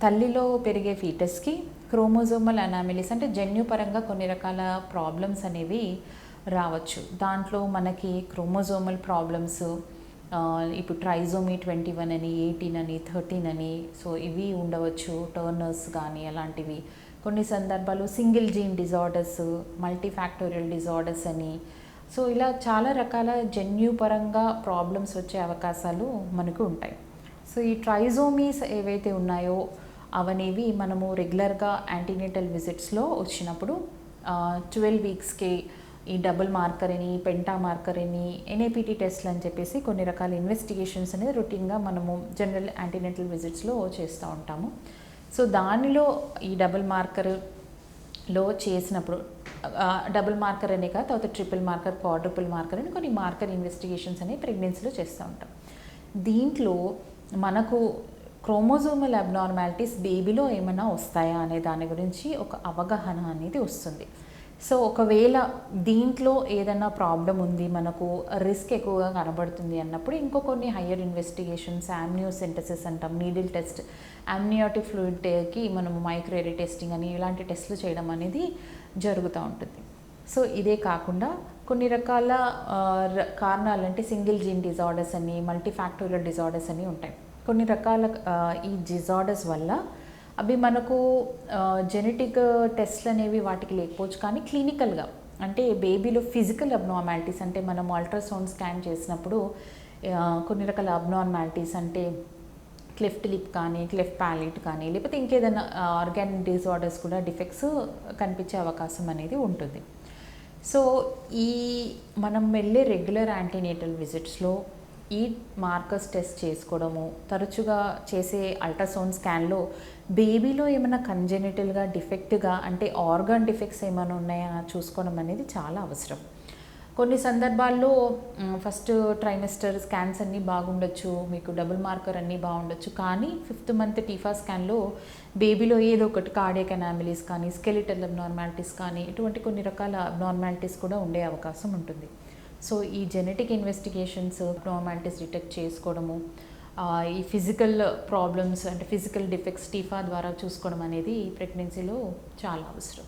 తల్లిలో పెరిగే ఫీటస్కి క్రోమోజోమల్ అనామిలీస్ అంటే జన్యుపరంగా కొన్ని రకాల ప్రాబ్లమ్స్ అనేవి రావచ్చు. దాంట్లో మనకి క్రోమోజోమల్ ప్రాబ్లమ్స్ ఇప్పుడు ట్రైజోమీ 21 అని 18 అని 13 అని సో ఇవి ఉండవచ్చు. టర్నర్స్ కానీ అలాంటివి. కొన్ని సందర్భాలు single gene disorders, multifactorial disorders అని సో ఇలా చాలా రకాల జన్యుపరంగా ప్రాబ్లమ్స్ వచ్చే అవకాశాలు మనకు ఉంటాయి. సో ఈ ట్రైజోమీస్ ఏవైతే ఉన్నాయో అవనేవి మనము రెగ్యులర్గా యాంటీనేటల్ విజిట్స్లో వచ్చినప్పుడు 12 వీక్స్కి ఈ డబుల్ మార్కర్ అని, పెంటా మార్కర్ అని, ఎన్ఐపిటి టెస్ట్లు అని చెప్పేసి కొన్ని రకాల ఇన్వెస్టిగేషన్స్ అనేది రొటీన్గా మనము జనరల్ యాంటీనేటల్ విజిట్స్లో చేస్తూ ఉంటాము. సో దానిలో ఈ డబుల్ మార్కర్లో చేసినప్పుడు డబుల్ మార్కర్ అనే కాదు, తర్వాత ట్రిపుల్ మార్కర్, క్వాడ్రుపుల్ మార్కర్ అని కొన్ని మార్కర్ ఇన్వెస్టిగేషన్స్ అనేవి ప్రెగ్నెన్సీలో చేస్తూ ఉంటాం. దీంట్లో మనకు క్రోమోజోమల్ అబ్నార్మాలిటీస్ బేబీలో ఏమైనా వస్తాయా అనే దాని గురించి ఒక అవగాహన అనేది వస్తుంది. సో ఒకవేళ దీంట్లో ఏదైనా ప్రాబ్లం ఉంది, మనకు రిస్క్ ఎక్కువగా కనబడుతుంది అన్నప్పుడు ఇంకో కొన్ని హయ్యర్ ఇన్వెస్టిగేషన్స్, ఆమ్నియోసెంటసిస్ అంటాం, నీడిల్ టెస్ట్, ఆమ్నియాటిక్ ఫ్లూయిడ్కి మనము మైక్రోఎరే టెస్టింగ్ అని ఇలాంటి టెస్టులు చేయడం అనేది జరుగుతూ ఉంటుంది. సో ఇదే కాకుండా కొన్ని రకాల కారణాలు అంటే సింగిల్ జీన్ డిజార్డర్స్ అని, మల్టీఫ్యాక్టోరియల్ డిజార్డర్స్ అని ఉంటాయి. కొన్ని రకాల ఈ డిజార్డర్స్ వల్ల అవి మనకు జెనెటిక్ టెస్ట్లు అనేవి వాటికి లేకపోవచ్చు, కానీ క్లినికల్గా అంటే బేబీలో ఫిజికల్ అబ్నార్మాలిటీస్ అంటే మనం అల్ట్రాసౌండ్ స్కాన్ చేసినప్పుడు కొన్ని రకాల అబ్నార్మాలిటీస్ అంటే క్లెఫ్ట్ లిప్ కానీ, క్లెఫ్ట్ ప్యాలెట్ కానీ, లేకపోతే ఇంకేదైనా ఆర్గాన్ డిజార్డర్స్ కూడా డిఫెక్ట్స్ కనిపించే అవకాశం అనేది ఉంటుంది. సో ఈ మనం వెళ్ళే రెగ్యులర్ యాంటీనేటల్ విజిట్స్లో ఈ మార్కర్స్ టెస్ట్ చేసుకోవడము, తరచుగా చేసే అల్ట్రాసౌండ్ స్కాన్లో బేబీలో ఏమైనా కంజెనిటల్గా డిఫెక్ట్గా అంటే ఆర్గాన్ డిఫెక్ట్స్ ఏమైనా ఉన్నాయా చూసుకోవడం అనేది చాలా అవసరం. కొన్ని సందర్భాల్లో ఫస్ట్ ట్రైమెస్టర్ స్కాన్స్ అన్నీ బాగుండొచ్చు, మీకు డబుల్ మార్కర్ అన్నీ బాగుండొచ్చు, కానీ 5th మంత్ టీఫా స్కాన్లో బేబీలో ఏదో ఒకటి కార్డియాక్ అనామలీస్ కానీ, స్కెలిటల్ అబ్నార్మాలిటీస్ కానీ ఇటువంటి కొన్ని రకాల అబ్నార్మాలిటీస్ కూడా ఉండే అవకాశం ఉంటుంది. సో ఈ జెనెటిక్ ఇన్వెస్టిగేషన్స్, అబ్నార్మాలిటీస్ డిటెక్ట్ చేసుకోవడము, ఈ ఫిజికల్ ప్రాబ్లమ్స్ అంటే ఫిజికల్ డిఫెక్ట్స్ టీఫా ద్వారా చూసుకోవడం అనేది ప్రెగ్నెన్సీలో చాలా అవసరం.